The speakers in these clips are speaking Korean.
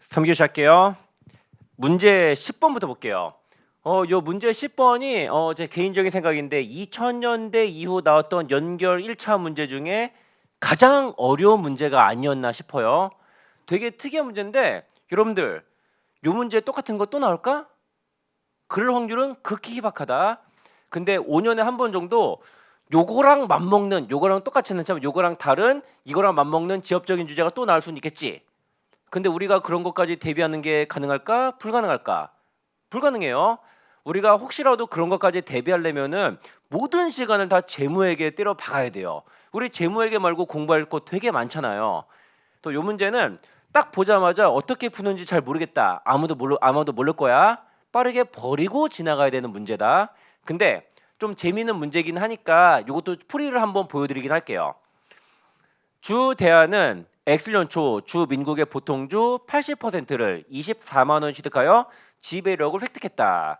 3교시 할게요. 문제 10번부터 볼게요. 요 문제 10번이 제 개인적인 생각인데 2000년대 이후 나왔던 연결 1차 문제 중에 가장 어려운 문제가 아니었나 싶어요. 되게 특이한 문제인데 여러분들 요 문제 똑같은 거 또 나올까? 그럴 확률은 극히 희박하다. 근데 5년에 한 번 정도 요거랑 맞먹는, 요거랑 똑같이 않지만 요거랑 다른, 이거랑 맞먹는 지엽적인 주제가 또 나올 수는 있겠지. 근데 우리가 그런 것까지 대비하는 게 가능할까? 불가능할까? 불가능해요. 우리가 혹시라도 그런 것까지 대비하려면은 모든 시간을 다 재무회계에 때려 박아야 돼요. 우리 재무회계 말고 공부할 거 되게 많잖아요. 또 요 문제는 딱 보자마자 어떻게 푸는지 잘 모르겠다. 아무도 모를 거야. 빠르게 버리고 지나가야 되는 문제다. 근데 좀 재미있는 문제긴 하니까 요것도 풀이를 한번 보여드리긴 할게요. 주 대안은 X년초 주 민국의 보통주 80%를 24만 원 취득하여 지배력을 획득했다.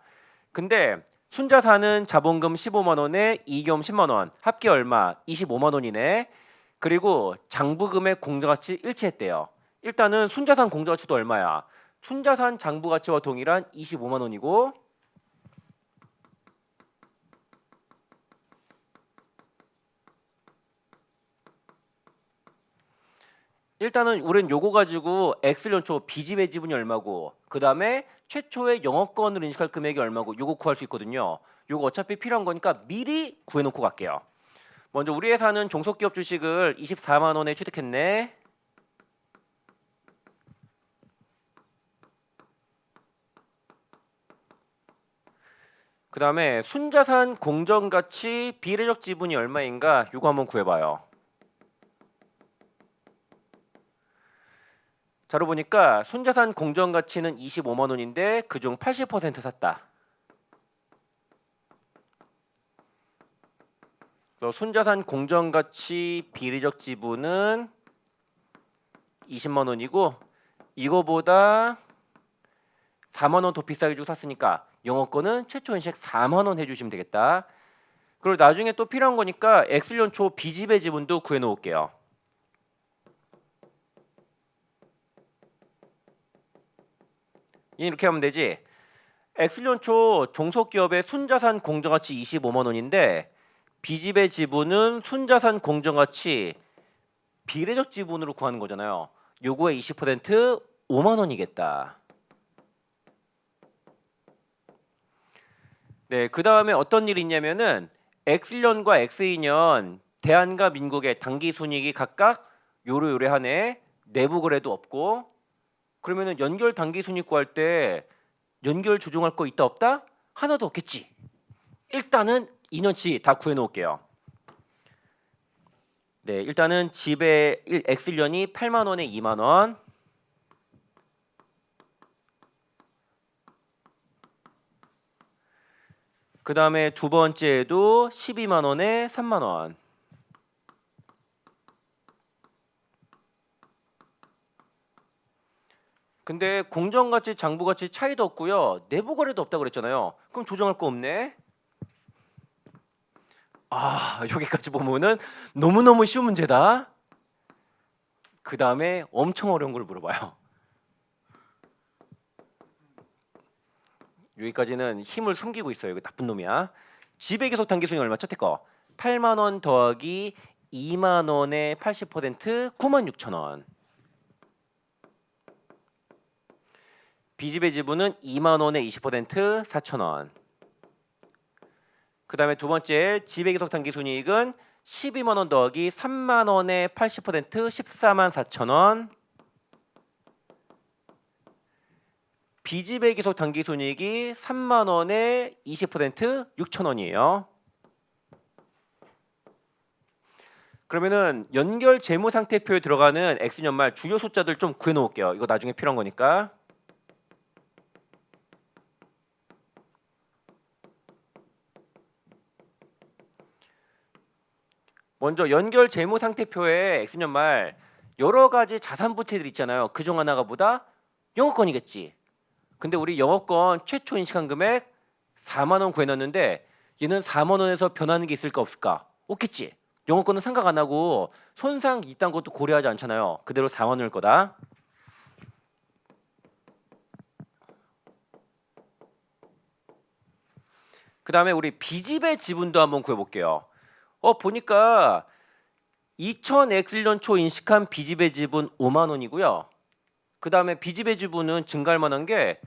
근데 순자산은 자본금 15만 원에 이익금 10만 원, 합계 얼마? 25만 원이네. 그리고 장부금의 공정가치 일치했대요. 일단은 순자산 공정가치도 얼마야? 순자산 장부가치와 동일한 25만 원이고, 일단은 우린 요거 가지고 X년초 비지배 지분이 얼마고 그 다음에 최초의 영업권을 인식할 금액이 얼마고 요거 구할 수 있거든요. 요거 어차피 필요한 거니까 미리 구해놓고 갈게요. 먼저 우리 회사는 종속기업 주식을 24만 원에 취득했네. 그 다음에 순자산 공정가치 비례적 지분이 얼마인가 요거 한번 구해봐요. 자료 보니까 순자산 공정가치는 25만 원인데 그중 80% 샀다. 그래서 순자산 공정가치 비례적 지분은 20만 원이고 이거보다 4만 원 더 비싸게 주고 샀으니까 영업권은 최초 인식 4만 원 해주시면 되겠다. 그리고 나중에 또 필요한 거니까 X년초 비지배 지분도 구해 놓을게요. 이렇게 하면 되지. X년초 종속기업의 순자산 공정가치 25만 원인데 비지배 지분은 순자산 공정가치 비례적 지분으로 구하는 거잖아요. 요거의 20% 5만 원이겠다. 네, 그 다음에 어떤 일이 있냐면은 X년과 X이년 대한과 민국의 당기 순이익이 각각 요래요래하네. 내부 거래도 없고 그러면은 연결 당기 순이익 구할 때 연결 조정할 거 있다 없다? 하나도 없겠지. 일단은 2년치 다 구해 놓을게요. 네, 일단은 집에 X년이 8만 원에 2만 원. 그 다음에 두 번째에도 12만 원에 3만 원. 근데 공정가치, 장부가치 차이도 없고요. 내부 거래도 없다고 그랬잖아요. 그럼 조정할 거 없네. 아, 여기까지 보면은 너무너무 쉬운 문제다. 그 다음에 엄청 어려운 걸 물어봐요. 여기까지는 힘을 숨기고 있어요. 이거 나쁜 놈이야. 지배계속 단기순이 얼마? 첫째 거 8만 원 더하기 2만 원의 80% 9만 6천 원. 비지배 지분은 2만 원의 20% 4천 원. 그 다음에 두 번째 지배계속 단기순이익은 12만 원 더하기 3만 원의 80% 14만 4천 원. 비지배기속 단기순이익이 3만 원에 20% 6천 원이에요. 그러면은 연결 재무 상태표에 들어가는 X년말 주요 숫자들 좀 구해 놓을게요. 이거 나중에 필요한 거니까. 먼저 연결 재무 상태표에 X년말 여러 가지 자산 부채들 있잖아요. 그중 하나가 뭐다? 영업권이겠지. 근데 우리 영업권 최초 인식한 금액 4만 원 구해놨는데 얘는 4만 원에서 변하는 게 있을까 없을까? 없겠지. 영업권은 생각 안 하고 손상 이딴 것도 고려하지 않잖아요. 그대로 4만 원일 거다. 그다음에 우리 B집의 지분도 한번 구해볼게요. 보니까 2000X년 초 인식한 B집의 지분 5만 원이고요. 그다음에 B집의 지분은 증가할 만한 게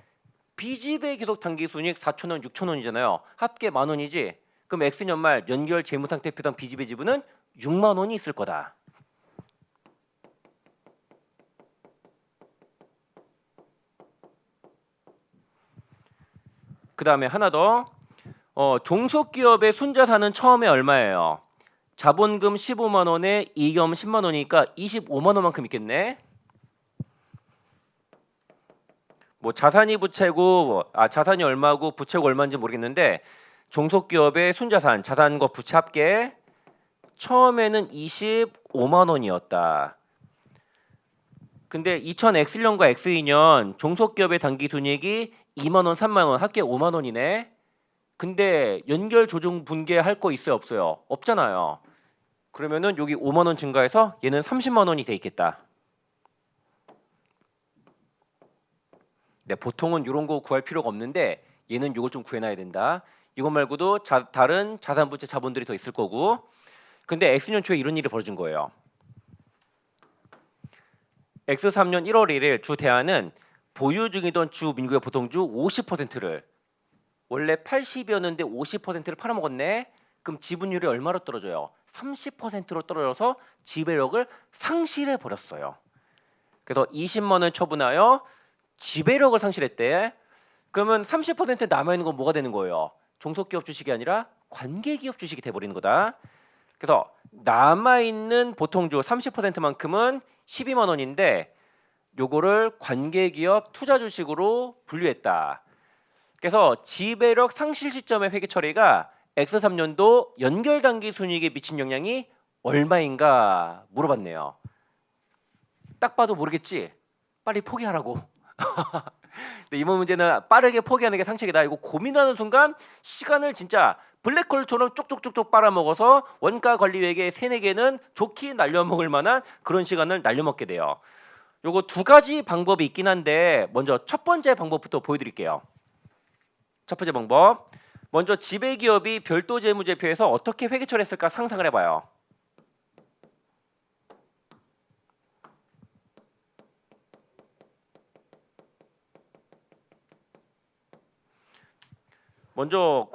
B집의 계속 당기순이익 4,000원, 6,000원이잖아요. 합계 만 원이지. 그럼 X년말 연결 재무상태표상 B집의 지분은 6만 원이 있을 거다. 그다음에 하나 더. 종속기업의 순자산은 처음에 얼마예요? 자본금 15만 원에 이익금 10만 원이니까 25만 원만큼 있겠네. 뭐 자산이 부채고 자산이 얼마고 부채가 얼마인지 모르겠는데 종속기업의 순자산, 자산과 부채 합계 처음에는 25만 원이었다. 근데 2000X년과 X2년 종속기업의 당기순이익이 2만 원, 3만 원, 합계 5만 원이네. 근데 연결 조정 분괴할 거 있어요, 없어요? 없잖아요. 그러면은 여기 5만 원 증가해서 얘는 30만 원이 돼 있겠다. 네, 보통은 이런 거 구할 필요가 없는데 얘는 이걸 좀 구해놔야 된다. 이것 말고도 다른 자산 부채 자본들이 더 있을 거고. 근데 X년 초에 이런 일이 벌어진 거예요. X3년 1월 1일 주 대한은 보유 중이던 주 민국의 보통주 50%를 원래 80이었는데 50%를 팔아먹었네. 그럼 지분율이 얼마로 떨어져요? 30%로 떨어져서 지배력을 상실해 버렸어요. 그래서 20만 원 처분하여 지배력을 상실했대. 그러면 30% 남아있는 건 뭐가 되는 거예요? 종속기업 주식이 아니라 관계기업 주식이 돼버리는 거다. 그래서 남아있는 보통주 30%만큼은 12만 원인데 요거를 관계기업 투자 주식으로 분류했다. 그래서 지배력 상실 시점의 회계 처리가 X3년도 연결 단기 순이익에 미친 영향이 얼마인가 물어봤네요. 딱 봐도 모르겠지? 빨리 포기하라고. 근데 이번 문제는 빠르게 포기하는 게 상책이다. 이거 고민하는 순간 시간을 진짜 블랙홀처럼 쪽쪽쪽쪽 빨아먹어서 원가 관리회계 3-4개는 좋게 날려먹을 만한 그런 시간을 날려먹게 돼요. 요거 두 가지 방법이 있긴 한데 먼저 첫 번째 방법부터 보여드릴게요. 첫 번째 방법. 먼저 지배기업이 별도 재무제표에서 어떻게 회계 처리했을까 상상을 해봐요. 먼저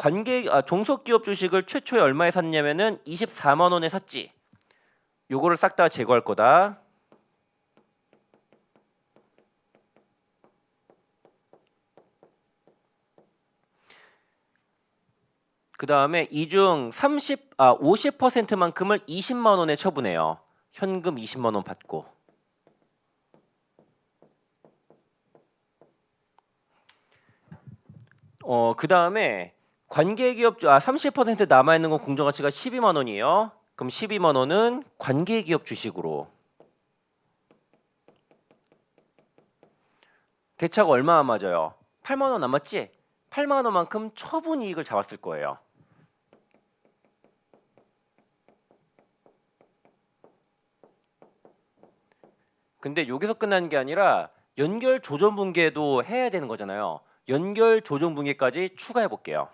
종속기업 주식을 최초에 얼마에 샀냐면은 24만 원에 샀지. 요거를 싹 다 제거할 거다. 그 다음에 이 중 50%만큼을 20만 원에 처분해요. 현금 20만 원 받고. 그 다음에 관계기업 30% 남아있는 건 공정가치가 12만 원이에요. 그럼 12만 원은 관계기업 주식으로. 대차가 얼마 안 맞아요? 8만 원 남았지? 8만 원만큼 처분 이익을 잡았을 거예요. 근데 여기서 끝나는 게 아니라 연결 조정 분괴도 해야 되는 거잖아요. 연결 조정 분괴까지 추가해 볼게요.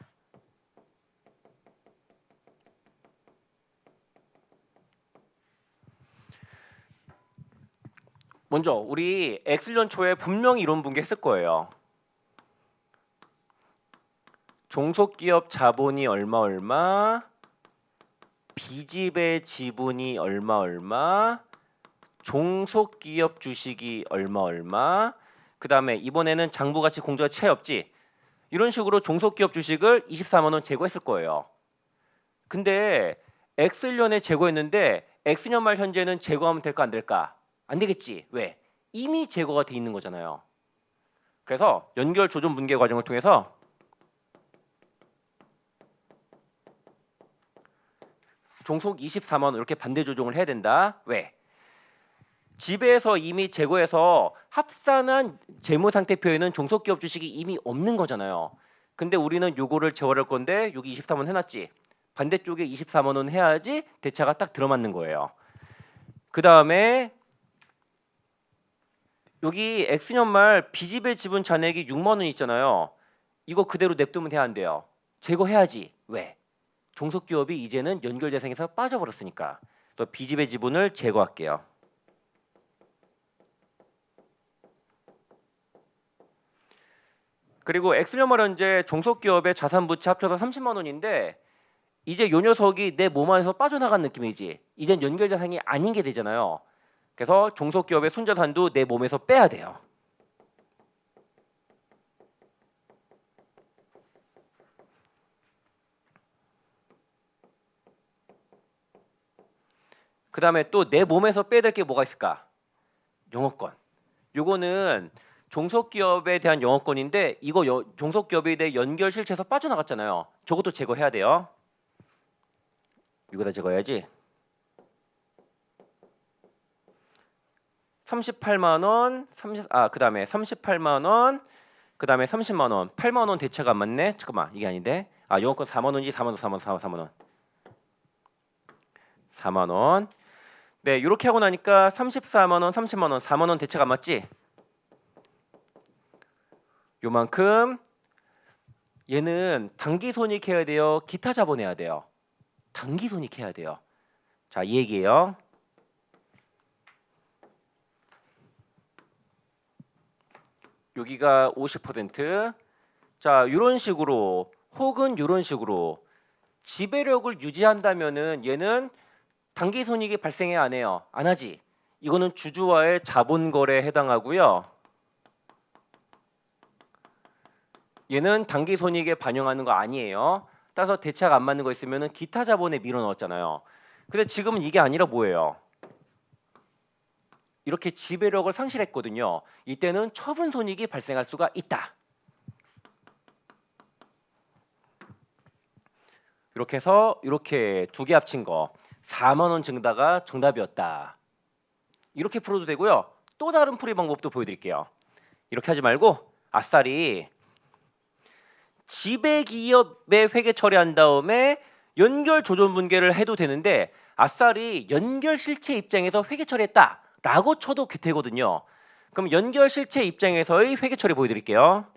먼저 우리 X년 초에 분명히 이런 분괴 했을 거예요. 종속기업 자본이 얼마 B집의 지분이 얼마 종속기업 주식이 얼마 그 다음에 이번에는 장부가치 공정가치 차이 없지. 이런 식으로 종속기업 주식을 24만 원 제거했을 거예요. 근데 X년에 제거했는데 X년 말 현재는 제거하면 될까 안 될까? 안 되겠지. 왜? 이미 제거가 돼 있는 거잖아요. 그래서 연결 조정 분괴 과정을 통해서 종속 24만 원 이렇게 반대 조정을 해야 된다. 왜? 지배에서 이미 제거해서 합산한 재무상태표에는 종속기업 주식이 이미 없는 거잖아요. 근데 우리는 요거를 제거할 건데 여기 24만 원 해놨지. 반대쪽에 24만 원 해야지 대차가 딱 들어맞는 거예요. 그 다음에 여기 X년 말 B집의 지분 잔액이 6만 원 있잖아요. 이거 그대로 냅두면 돼야 안 돼요? 제거해야지. 왜? 종속기업이 이제는 연결대상에서 빠져버렸으니까. 또 B집의 지분을 제거할게요. 그리고 엑슬련마련제 종속기업의 자산부채 합쳐서 30만 원인데 이제 요 녀석이 내 몸 안에서 빠져나간 느낌이지. 이젠 연결자산이 아닌 게 되잖아요. 그래서 종속기업의 순자산도 내 몸에서 빼야 돼요. 그 다음에 또 내 몸에서 빼야 될 게 뭐가 있을까? 영업권. 요거는 종속기업에 대한 영업권인데 이거 종속기업에 대해 연결 실체에서 빠져나갔잖아요. 저것도 제거해야 돼요. 이거 다 제거해야지. 38만 원, 그다음에 38만 원, 그다음에 30만 원, 8만 원 대체가 안 맞네. 잠깐만, 이게 아닌데. 영업권 4만 원이지. 4만 원, 4만 원. 4만 원. 네, 이렇게 하고 나니까 34만 원, 30만 원, 4만 원 대체가 안 맞지? 요만큼. 얘는 단기 손익해야 돼요. 기타 자본해야 돼요. 단기 손익해야 돼요. 자, 이 얘기예요. 여기가 50%. 자, 이런 식으로 혹은 이런 식으로 지배력을 유지한다면은 얘는 단기 손익이 발생해 안 해요? 안 하지. 이거는 주주와의 자본 거래에 해당하고요. 얘는 단기 손익에 반영하는 거 아니에요. 따라서 대차가 안 맞는 거 있으면은 기타 자본에 밀어 넣었잖아요. 근데 지금은 이게 아니라 뭐예요? 이렇게 지배력을 상실했거든요. 이때는 처분 손익이 발생할 수가 있다. 이렇게 해서 이렇게 두 개 합친 거 4만 원 증가가 정답이었다. 이렇게 풀어도 되고요. 또 다른 풀이 방법도 보여드릴게요. 이렇게 하지 말고 아싸리 지배기업에 회계 처리한 다음에 연결 조정 분계를 해도 되는데 아싸리 연결 실체 입장에서 회계 처리했다라고 쳐도 되거든요. 그럼 연결 실체 입장에서의 회계 처리 보여드릴게요.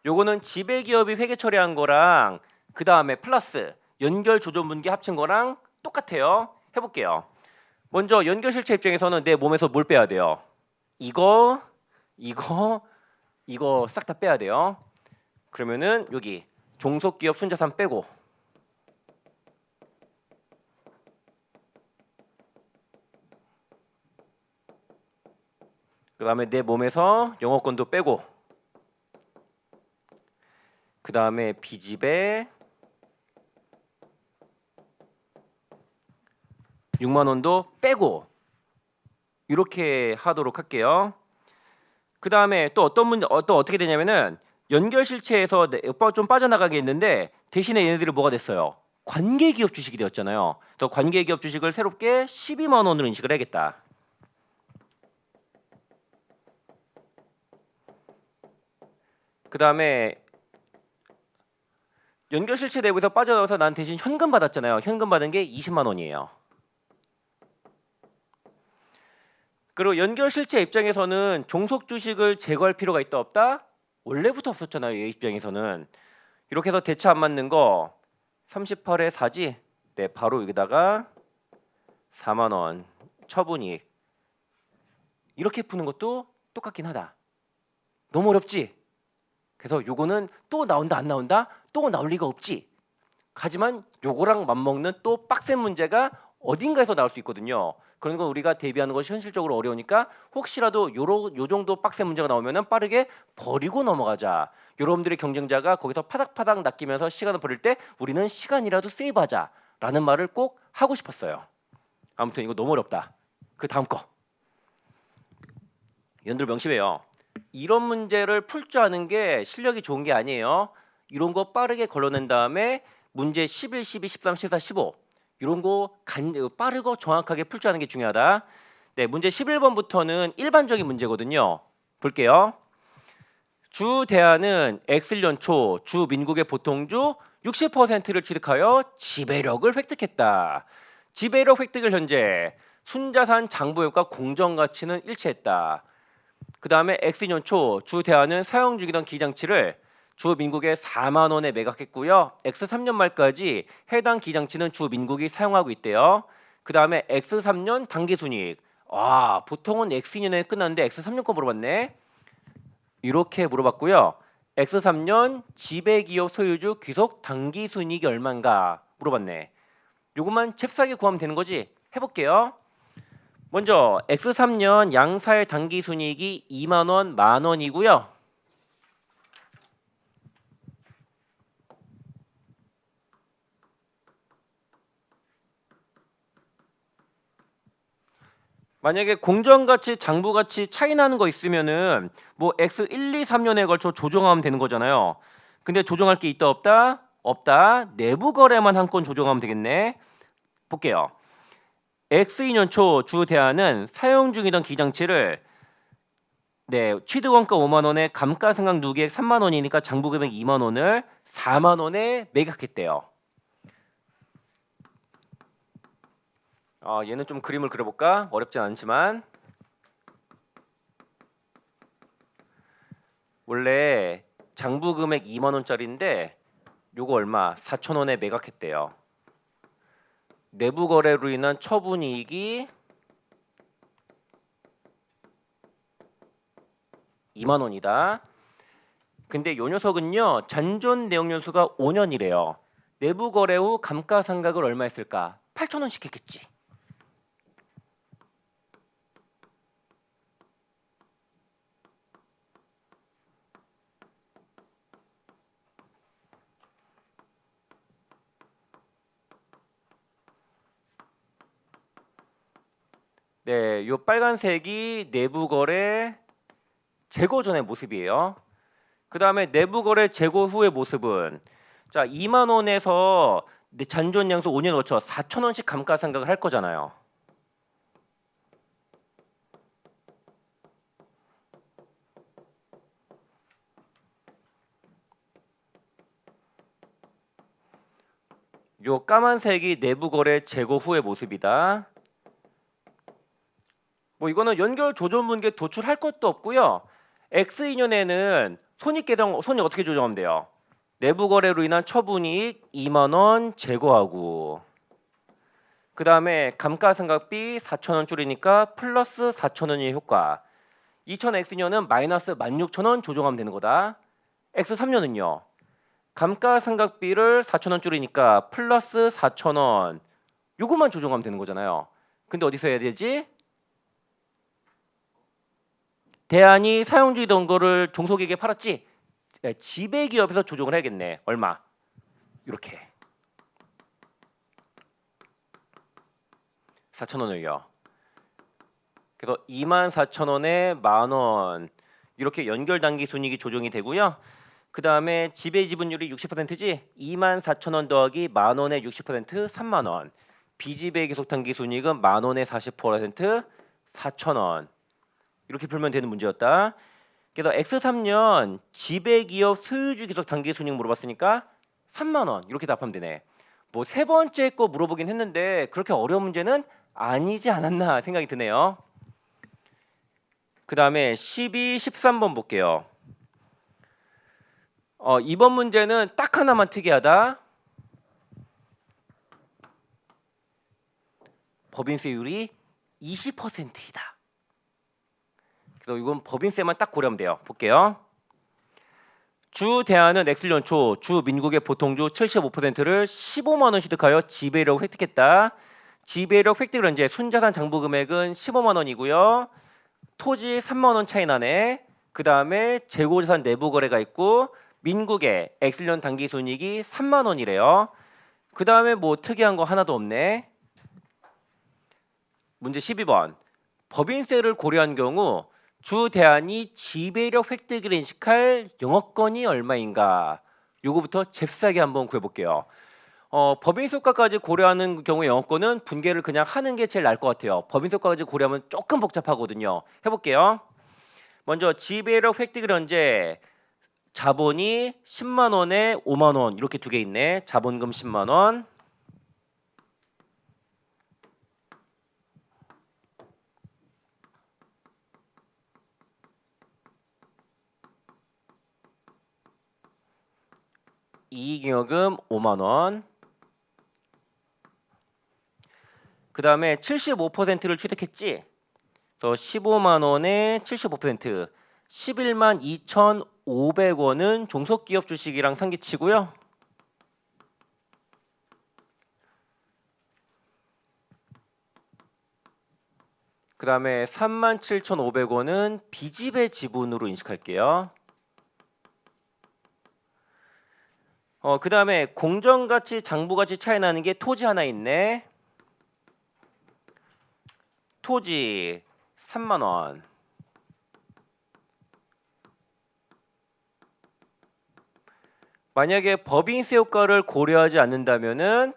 요거는 지배기업이 회계 처리한 거랑 그 다음에 플러스 연결 조정 분계 합친 거랑 똑같아요. 해볼게요. 먼저 연결 실체 입장에서는 내 몸에서 뭘 빼야 돼요? 이거 싹 다 빼야 돼요. 그러면은 여기 종속기업 순자산 빼고 그 다음에 내 몸에서 영업권도 빼고 그 다음에 B집에 6만 원도 빼고 이렇게 하도록 할게요. 그 다음에 또 어떻게 되냐면은 연결 실체에서 좀 빠져나가게 했는데 대신에 얘네들이 뭐가 됐어요? 관계기업 주식이 되었잖아요. 또 관계기업 주식을 새롭게 12만 원으로 인식을 해야겠다. 그 다음에 연결 실체 내부에서 빠져나와서 난 대신 현금 받았잖아요. 현금 받은 게 20만 원이에요. 그리고 연결 실체 입장에서는 종속 주식을 제거할 필요가 있다 없다? 원래부터 없었잖아요. 얘 입장에서는. 이렇게 해서 대차 안 맞는 거 38에 4지? 네, 바로 여기다가 4만 원 처분이익. 이렇게 푸는 것도 똑같긴 하다. 너무 어렵지? 그래서 요거는 또 나온다 안 나온다? 또 나올 리가 없지. 하지만 요거랑 맞먹는 또 빡센 문제가 어딘가에서 나올 수 있거든요. 그런 건 우리가 대비하는 것이 현실적으로 어려우니까 혹시라도 요 정도 빡센 문제가 나오면은 빠르게 버리고 넘어가자. 여러분들의 경쟁자가 거기서 파닥파닥 낚이면서 시간을 버릴 때 우리는 시간이라도 세이브하자라는 말을 꼭 하고 싶었어요. 아무튼 이거 너무 어렵다. 그 다음 거. 연들 명심해요. 이런 문제를 풀 줄 아는 게 실력이 좋은 게 아니에요. 이런 거 빠르게 걸러낸 다음에 문제 11, 12, 13, 14, 15 이런 거 빠르고 정확하게 풀 줄 아는 게 중요하다. 네, 문제 11번부터는 일반적인 문제거든요. 볼게요. 주 대한은 X년초 주 민국의 보통주 60%를 취득하여 지배력을 획득했다. 지배력 획득을 현재 순자산 장부효과 공정가치는 일치했다. 그 다음에 X년 초 주 대한은 사용 중이던 기장치를 주 민국에 4만 원에 매각했고요. X3년 말까지 해당 기장치는 주 민국이 사용하고 있대요. 그 다음에 X3년 당기순이익. 와, 보통은 X2년에 끝났는데 X3년 거 물어봤네. 이렇게 물어봤고요. X3년 지배기업 소유주 귀속 당기순이익이 얼마인가 물어봤네. 요것만 잽싸게 구하면 되는 거지. 해볼게요. 먼저 X3년 양사의 당기순이익이 2만 원, 만 원이고요. 만약에 공정가치, 장부가치 차이 나는 거 있으면은 뭐 X1, 2, 3년에 걸쳐 조정하면 되는 거잖아요. 근데 조정할 게 있다 없다? 없다. 내부 거래만 한 건 조정하면 되겠네. 볼게요. X2년 초 주 대한은 사용 중이던 기장치를 취득원가 5만 원에 감가상각 누계액 3만 원이니까 장부금액 2만 원을 4만 원에 매각했대요. 얘는 좀 그림을 그려볼까? 어렵진 않지만 원래 장부금액 2만 원짜리인데 요거 얼마? 4천 원에 매각했대요. 내부 거래로 인한 처분이익이 2만 원이다. 근데 요 녀석은요 잔존 내역 연수가 5년이래요. 내부 거래 후 감가상각을 얼마 했을까? 8천 원씩 했겠지. 네, 요 빨간색이 내부 거래 재고 전의 모습이에요. 그 다음에 내부 거래 재고 후의 모습은 자 2만 원에서 잔존 양수 5년 거쳐 4천 원씩 감가상각을 할 거잖아요. 요 까만색이 내부 거래 재고 후의 모습이다. 뭐 이거는 연결 조정 분계 도출할 것도 없고요. X2년에는 손익 어떻게 조정하면 돼요? 내부 거래로 인한 처분이익 2만 원 제거하고 그 다음에 감가상각비 4천 원 줄이니까 플러스 4천 원의 효과. 2000X년은 마이너스 16,000원 조정하면 되는 거다. X3년은요. 감가상각비를 4천 원 줄이니까 플러스 4천 원. 요것만 조정하면 되는 거잖아요. 근데 어디서 해야 되지? 대안이 사용 중이던 거를 종속에게 팔았지. 지배기업에서 조정을 해야겠네. 얼마? 이렇게 4천 원을요. 그래서 24,000원에 만 원. 이렇게 연결 단기 순이익이 조정이 되고요. 그 다음에 지배 지분율이 60%지. 24,000원 더하기 만 원에 60% 3만 원. 비지배 계속 단기 순이익은 만 원에 40% 4,000원. 이렇게 풀면 되는 문제였다. 그래서 X3년 지배기업 소유주 계속 단기 순이익 물어봤으니까 3만 원 이렇게 답하면 되네. 뭐 세 번째 거 물어보긴 했는데 그렇게 어려운 문제는 아니지 않았나 생각이 드네요. 그 다음에 12, 13번 볼게요. 이번 문제는 딱 하나만 특이하다. 법인세율이 20%이다. 그래서 이건 법인세만 딱 고려하면 돼요. 볼게요. 주 대한은 엑슬년 초 주 민국의 보통주 75%를 15만 원 취득하여 지배력 획득했다. 지배력 획득을 이제 순자산 장부 금액은 15만 원이고요. 토지 3만 원 차이 나네. 그 다음에 재고자산 내부 거래가 있고 민국의 엑슬년 단기 순이익이 3만 원이래요. 그 다음에 뭐 특이한 거 하나도 없네. 문제 12번. 법인세를 고려한 경우 주 대안이 지배력 획득을 인식할 영업권이 얼마인가? 요거부터 잽싸게 한번 구해볼게요. 법인세 효과까지 고려하는 경우에 영업권은 분계를 그냥 하는 게 제일 나을 것 같아요. 법인세 효과까지 고려하면 조금 복잡하거든요. 해볼게요. 먼저 지배력 획득을 현재 자본이 10만 원에 5만 원 이렇게 두 개 있네. 자본금 10만 원. 이익잉여금 5만 원. 그 다음에 75%를 취득했지. 그래서 15만 원에 75%, 11만 2,500원은 종속기업 주식이랑 상기치고요. 그 다음에 37,500원은 빚집의 지분으로 인식할게요. 그 다음에 공정가치, 장부가치 차이 나는 게 토지 하나 있네. 토지 3만 원. 만약에 법인세 효과를 고려하지 않는다면은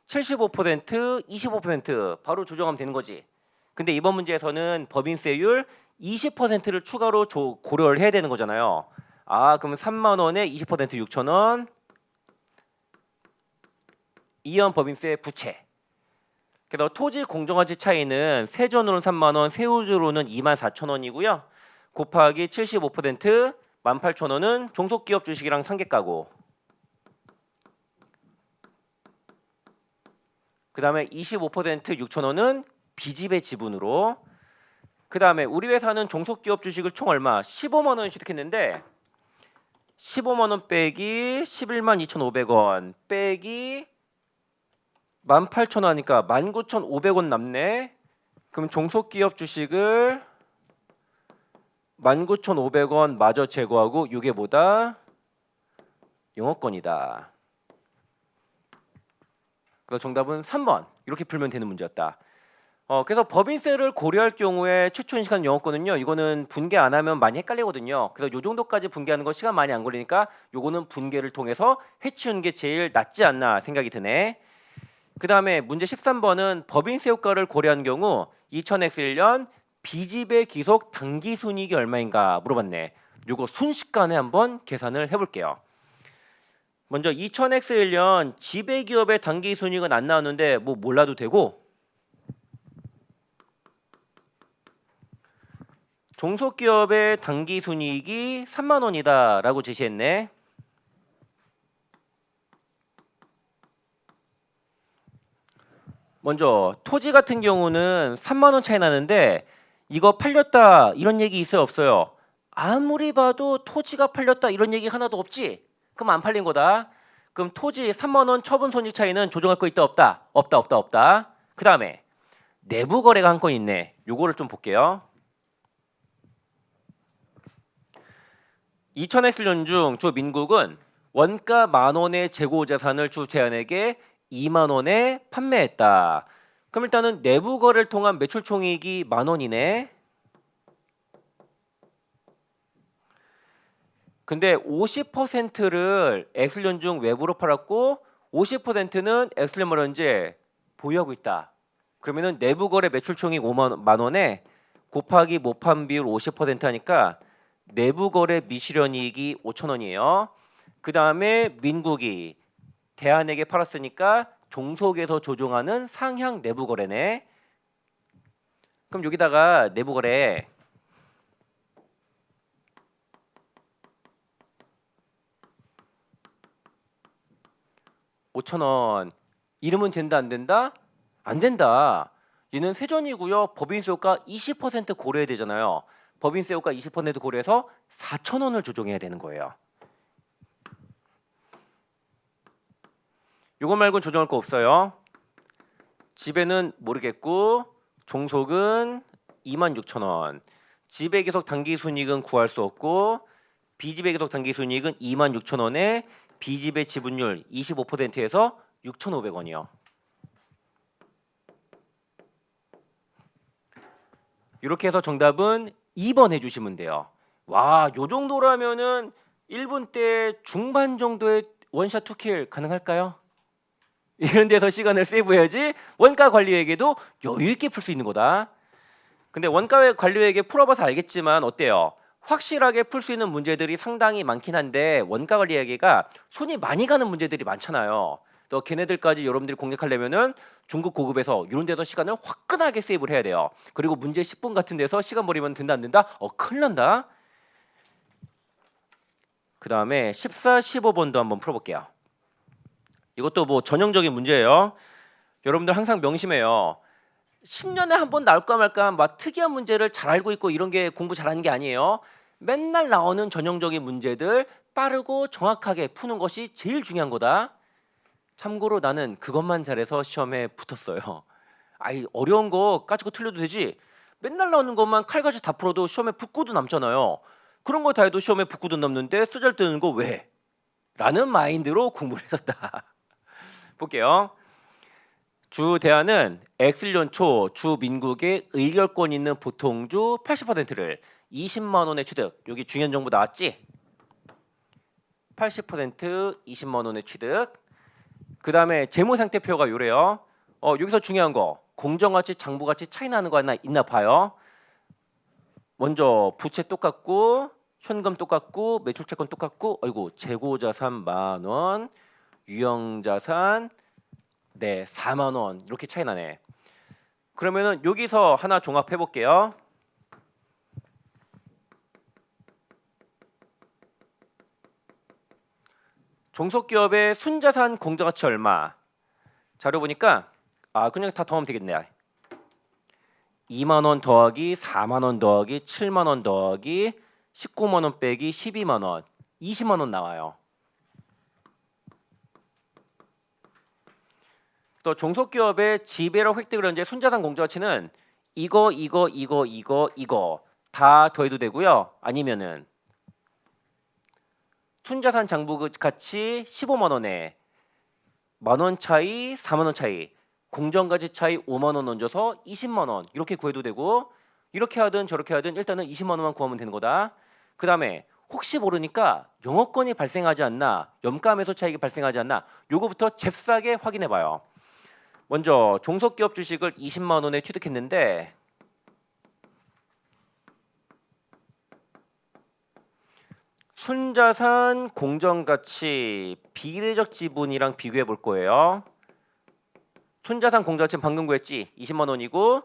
75%, 25% 바로 조정하면 되는 거지. 근데 이번 문제에서는 법인세율 20%를 추가로 고려를 해야 되는 거잖아요. 그러면 3만 원에 20% 6천 원. 이연 법인세 부채. 그래서 토지 공정가치 차이는 세전으로는 3만 원, 세우주로는 2만 4천 원이고요. 곱하기 75% 18,000원은 종속기업 주식이랑 상계가고. 그 다음에 25% 6,000원은 빚집의 지분으로. 그 다음에 우리 회사는 종속기업 주식을 총 얼마? 15만 원 취득했는데 15만 원 빼기 11만 2,500원 빼기 18,000원 하니까 19,500원 남네. 그럼 종속기업 주식을 19,500원 마저 제거하고 이게 뭐다? 영업권이다. 그래서 정답은 3번. 이렇게 풀면 되는 문제였다. 그래서 법인세를 고려할 경우에 최초 인식한 영업권은요. 이거는 분개 안 하면 많이 헷갈리거든요. 그래서 요 정도까지 분개하는 거 시간 많이 안 걸리니까 요거는 분개를 통해서 해치우는 게 제일 낫지 않나 생각이 드네. 그 다음에 문제 13번은 법인세 효과를 고려한 경우 2000X1년 B집의 기속 당기순이익이 얼마인가 물어봤네. 요거 순식간에 한번 계산을 해볼게요. 먼저 2000X1년 지배기업의 당기순이익은 안 나왔는데 뭐 몰라도 되고 종속기업의 당기순이익이 3만 원이다 라고 제시했네. 먼저 토지 같은 경우는 3만 원 차이 나는데 이거 팔렸다 이런 얘기 있어요 없어요? 아무리 봐도 토지가 팔렸다 이런 얘기 하나도 없지? 그럼 안 팔린 거다. 그럼 토지 3만 원 처분 손익 차이는 조정할 거 있다 없다? 없다 없다 없다. 그 다음에 내부 거래가 한 건 있네. 요거를 좀 볼게요. 2000X년 중 주 민국은 원가 10,000원의 재고 자산을 주 대안에게 2만 원에 판매했다. 그럼 일단은 내부 거래를 통한 매출 총이익이 10,000원이네. 근데 50%를 엑슬련 중 외부로 팔았고 50%는 엑슬련 현재 보유하고 있다. 그러면은 내부 거래 매출 총이익 5만 원에 곱하기 모판 비율 50% 하니까 내부 거래 미실현이익이 5,000원이에요. 그 다음에 민국이 대안에게 팔았으니까 종속에서 조정하는 상향 내부 거래네. 그럼 여기다가 내부 거래 5,000원 이러면 된다 안 된다? 안 된다. 얘는 세전이고요. 법인세 효과 20% 고려해야 되잖아요. 법인세 효과 20% 고려해서 4,000원을 조정해야 되는 거예요. 요거 말고는 조정할 거 없어요. 지배는 모르겠고 종속은 26,000원. 지배 계속 당기순이익은 구할 수 없고 비지배 계속 당기순이익은 26,000원에 비지배 지분율 25%에서 6,500원이요. 이렇게 해서 정답은 2번 해주시면 돼요. 와, 요 정도라면은 1분 때 중반 정도의 원샷 투킬 가능할까요? 이런 데서 시간을 세이브해야지 원가 관리에게도 여유 있게 풀 수 있는 거다. 근데 원가 관리에게 풀어봐서 알겠지만 어때요? 확실하게 풀 수 있는 문제들이 상당히 많긴 한데 원가 관리에게가 손이 많이 가는 문제들이 많잖아요. 또 걔네들까지 여러분들이 공략하려면은 중급 고급에서 이런 데서 시간을 화끈하게 세이브를 해야 돼요. 그리고 문제 10분 같은 데서 시간 버리면 된다 안 된다? 큰일 난다. 그 다음에 14, 15번도 한번 풀어볼게요. 이것도 뭐 전형적인 문제예요. 여러분들 항상 명심해요. 10년에 한 번 나올까 말까 막 특이한 문제를 잘 알고 있고 이런 게 공부 잘하는 게 아니에요. 맨날 나오는 전형적인 문제들 빠르고 정확하게 푸는 것이 제일 중요한 거다. 참고로 나는 그것만 잘해서 시험에 붙었어요. 아이 어려운 거 가지고 틀려도 되지. 맨날 나오는 것만 칼같이 다 풀어도 시험에 붙고도 남잖아요. 그런 거 다 해도 시험에 붙고도 남는데 쏘잘 뜨는 거 왜? 라는 마인드로 공부를 했었다. 볼게요. 주 대안은 엑슬련 초 주 민국의 의결권 있는 보통주 80%를 20만 원에 취득. 여기 중요한 정보 나왔지? 80% 20만 원에 취득. 그 다음에 재무상태표가 요래요. 여기서 중요한 거 공정가치 장부가치 차이 나는 거 하나 있나 봐요. 먼저 부채 똑같고 현금 똑같고 매출채권 똑같고 아이고 재고자산 만원 유형자산 네 4만원 이렇게 차이 나네. 그러면은 여기서 하나 종합해 볼게요. 종속기업의 순자산 공정가치 얼마? 자료 보니까 그냥 다 더하면 되겠네. 2만 원 더하기 4만 원 더하기 7만 원 더하기 19만 원 빼기 12만 원 20만 원 나와요. 또 종속기업의 지배력 획득을 현재 순자산 공정가치는 이거 다 더해도 되고요. 아니면은 순자산 장부 가치 15만 원에 만원 차이, 4만 원 차이, 공정가치 차이 5만 원 얹어서 20만 원 이렇게 구해도 되고 이렇게 하든 저렇게 하든 일단은 20만 원만 구하면 되는 거다. 그 다음에 혹시 모르니까 영업권이 발생하지 않나, 염가매수 차익이 발생하지 않나 요거부터 잽싸게 확인해 봐요. 먼저 종속기업 주식을 20만 원에 취득했는데 순자산 공정가치 비례적 지분이랑 비교해 볼 거예요. 순자산 공정가치는 방금 구했지? 20만 원이고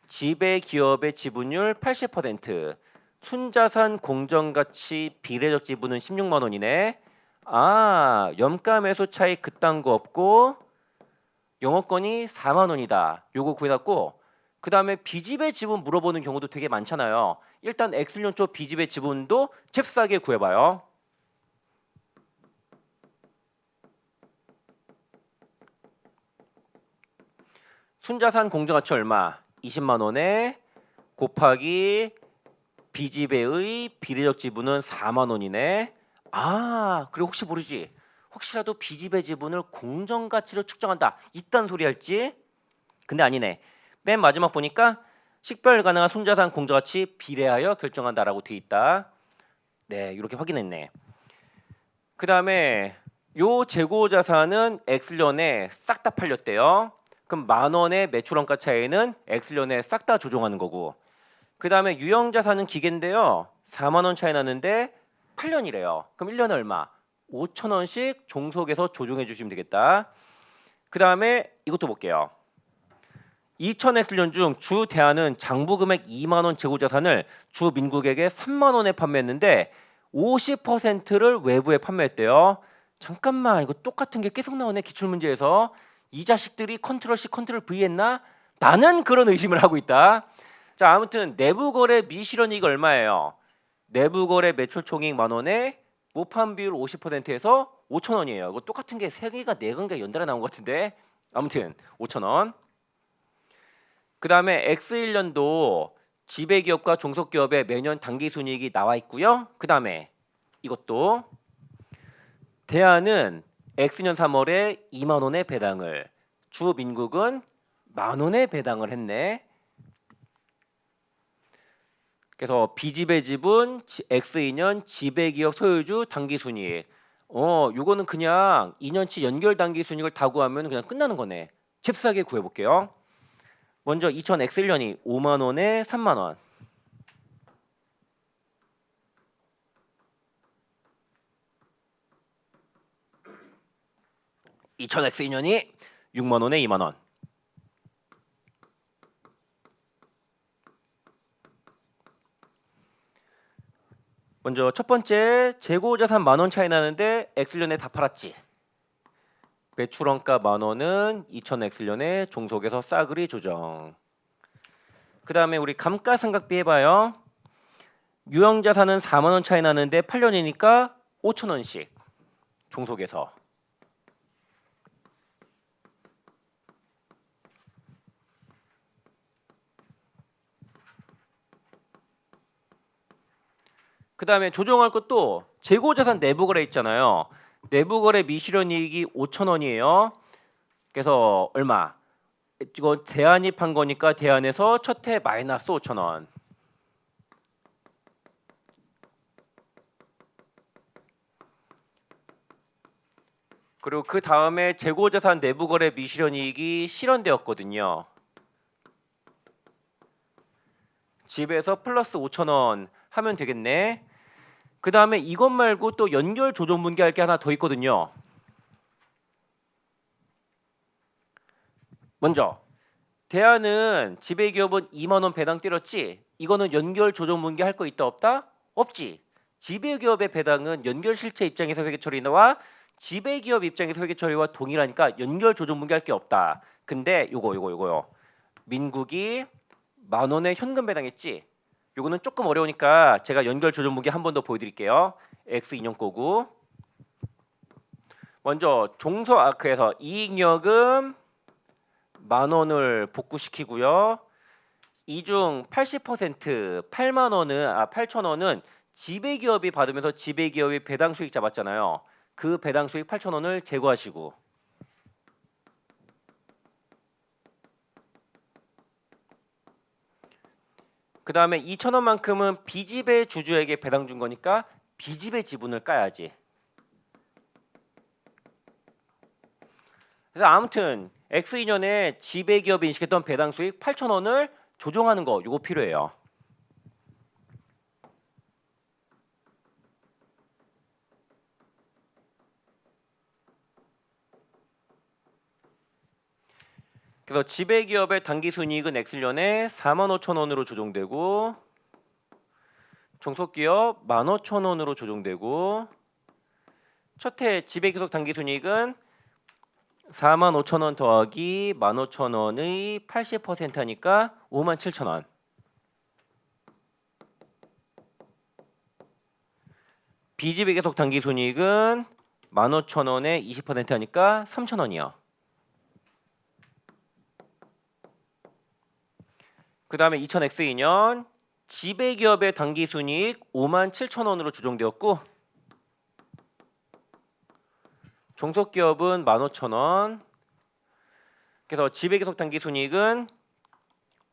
지배 기업의 지분율 80%. 순자산 공정가치 비례적 지분은 16만 원이네. 염가매수 차익 그딴 거 없고 영업권이 4만 원이다. 요거 구해놨고 그 다음에 비지배 지분 물어보는 경우도 되게 많잖아요. 일단 엑슬련 초 비지배 지분도 잽싸게 구해봐요. 순자산 공정가치 얼마? 20만 원에 곱하기 비지배의 비례적 지분은 4만 원이네. 그리고 혹시 모르지? 혹시라도 비지배 지분을 공정가치로 측정한다. 이딴 소리 할지? 근데 아니네. 맨 마지막 보니까 식별 가능한 순자산 공정가치 비례하여 결정한다라고 돼 있다. 네, 이렇게 확인했네. 그 다음에 요 재고자산은 엑슬련에 싹 다 팔렸대요. 그럼 만 원의 매출원가 차이는 엑슬련에 싹 다 조정하는 거고. 그 다음에 유형자산은 기계인데요. 4만 원 차이 나는데 8년이래요. 그럼 1년에 얼마? 5천 원씩 종속에서 조정해 주시면 되겠다. 그 다음에 이것도 볼게요. 2000엑슬련 중 주 대안은 장부 금액 2만 원 재고자산을 주 민국에게 3만 원에 판매했는데 50%를 외부에 판매했대요. 잠깐만 이거 똑같은 게 계속 나오네 기출문제에서. 이 자식들이 컨트롤 C 컨트롤 V 했나? 나는 그런 의심을 하고 있다. 자 아무튼 내부 거래 미실현이익 얼마예요? 내부 거래 매출 총이익 만 원에 모판 비율 50%에서 5천 원이에요. 이거 똑같은 게 세 개가 네 개가 연달아 나온 것 같은데 아무튼 5천 원. 그 다음에 X1년도 지배기업과 종속기업의 매년 당기순이익이 나와 있고요. 그 다음에 이것도 대안은 X년 3월에 2만 원의 배당을 주 민국은 만 원의 배당을 했네. 그래서 비지배 지분 X2년 지배기업 소유주 당기순이익 요거는 그냥 2년치 연결 당기순이익을 다 구하면 그냥 끝나는 거네. 잽싸게 구해볼게요. 먼저 2000X1년이 5만 원에 3만 원. 2000X2년이 6만 원에 2만 원. 먼저 첫 번째 재고자산 10,000원 차이 나는데 X년에 다 팔았지. 매출원가 10,000원은 2000X년에 종속에서 싸그리 조정. 그 다음에 우리 감가상각비 해봐요. 유형자산은 40,000원 차이 나는데 8년이니까 5,000원씩 종속에서. 그 다음에 조정할 것도 재고자산 내부거래 있잖아요. 내부거래 미실현이익이 5,000원이에요. 그래서 얼마? 이거 대안이 판 거니까 대안에서 첫해 마이너스 5,000원. 그리고 그 다음에 재고자산 내부거래 미실현이익이 실현되었거든요. 집에서 플러스 5,000원 하면 되겠네. 그 다음에 이것 말고 또 연결 조정 분기할 게 하나 더 있거든요. 먼저 대안은 지배기업은 20,000원 배당 때렸지. 이거는 연결 조정 분기 할 거 있다 없다? 없지. 지배기업의 배당은 연결 실체 입장에서 회계 처리와 지배기업 입장에서 회계 처리와 동일하니까 연결 조정 분기 할 게 없다. 근데 요거요. 민국이 10,000원의 현금 배당했지. 요거는 조금 어려우니까 제가 연결 조정 분기 한 번 더 보여드릴게요. X 인용 거고. 먼저 종소아크에서 이익여금 10,000원을 복구시키고요. 이 중 80% 8,000원은 지배기업이 받으면서 지배기업이 배당 수익 잡았잖아요. 그 배당 수익 8,000원을 제거하시고. 그 다음에 2,000원만큼은 B집의 주주에게 배당 준 거니까 B집의 지분을 까야지. 그래서 아무튼 X2년에 지배기업이 인식했던 배당 수익 8,000원을 조정하는 거 요거 필요해요. 그래서 지배기업의 당기순이익은 X년에 45,000원으로 조정되고 종속기업 15,000원으로 조정되고 첫해 지배기업 당기순이익은 45,000원 더하기 15,000원의 80%니까 57,000원. B집의 계속 당기순이익은 15,000원에 20%니까 3,000원이요. 그 다음에 2000X2년 지배기업의 당기순이익 57,000원으로 조정되었고 종속기업은 15,000원. 그래서 지배기업 당기순이익은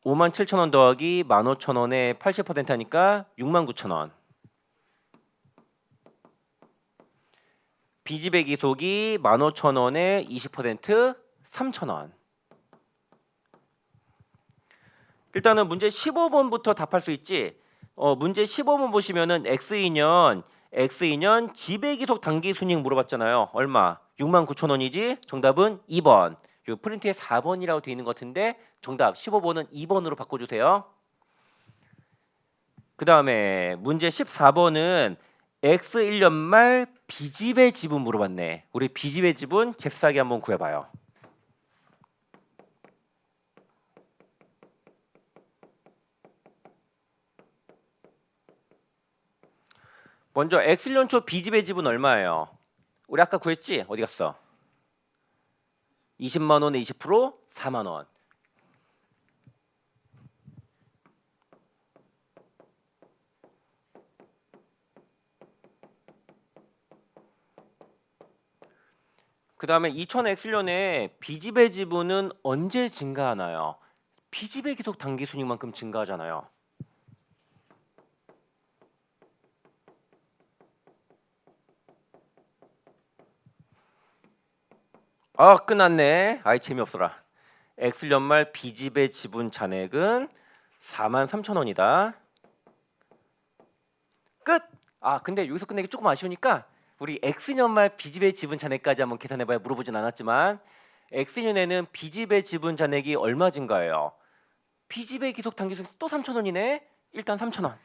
57,000원 더하기 15,000원에 80%니까 69,000원. B집의 기속이 15,000원에 20% 3,000원. 일단은 문제 15번부터 답할 수 있지. 문제 15번 보시면은 X2년 지배기속 당기순이익 물어봤잖아요. 얼마? 69,000원이지. 정답은 2번. 요 프린트에 4번이라고 되어 있는 것 같은데 정답 15번은 2번으로 바꿔주세요. 그 다음에 문제 14번은 X1년 말 B집의 지분 물어봤네. 우리 B집의 지분 잽싸게 한번 구해봐요. 먼저 X년 초 B집의 지분 얼마예요? 우리 아까 구했지? 어디 갔어? 20만 원에 20% 4만 원. 그 다음에 2000X년에 B집의 지분은 언제 증가하나요? B집의 기속 당기순이익만큼 증가하잖아요. 아 끝났네. 아이 재미없어라. X년말 B집의 지분 잔액은 43,000원이다. 끝! 아 근데 여기서 끝내기 조금 아쉬우니까 우리 X년말 B집의 지분 잔액까지 한번 계산해봐야 물어보진 않았지만 X년에는 B집의 지분 잔액이 얼마 증가해요? B집의 기속 당기순이익 또 3,000원이네. 일단 3,000원.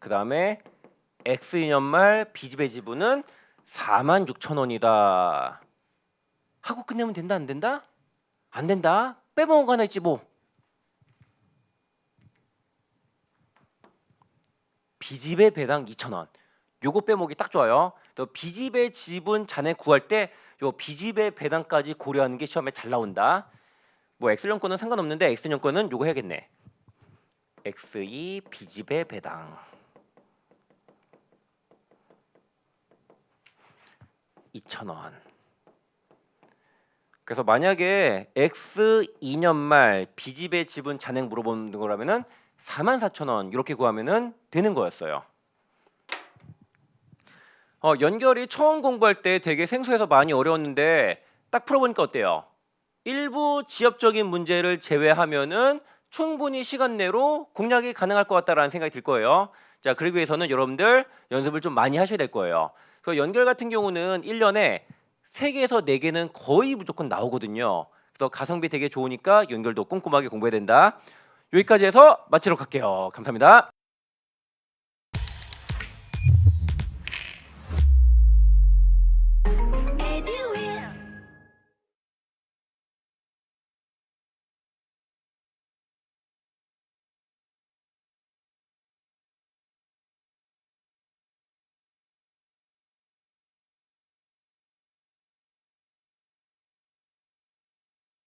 그 다음에 X2년 말 B집의 지분은 46,000원이다 하고 끝내면 된다 안 된다? 안 된다. 빼먹은 거 하나 있지 뭐. B집의 배당 2,000원. 요거 빼먹기 딱 좋아요. 또 B집의 지분 잔액 구할 때 요 B집의 배당까지 고려하는 게 시험에 잘 나온다. 뭐 X년 거는 상관없는데 X년 거는 요거 해야겠네. X2 B집의 배당 2,000원. 그래서 만약에 X2년 말 B집의 지분 잔액 물어보는 거라면은 44,000원 이렇게 구하면은 되는 거였어요. 연결이 처음 공부할 때 되게 생소해서 많이 어려웠는데 딱 풀어보니까 어때요? 일부 지엽적인 문제를 제외하면은 충분히 시간 내로 공략이 가능할 것 같다라는 생각이 들 거예요. 자, 그러기 위해서는 여러분들 연습을 좀 많이 하셔야 될 거예요. 그 연결 같은 경우는 1년에 3개에서 4개는 거의 무조건 나오거든요. 그래서 가성비 되게 좋으니까 연결도 꼼꼼하게 공부해야 된다. 여기까지 해서 마치도록 할게요. 감사합니다.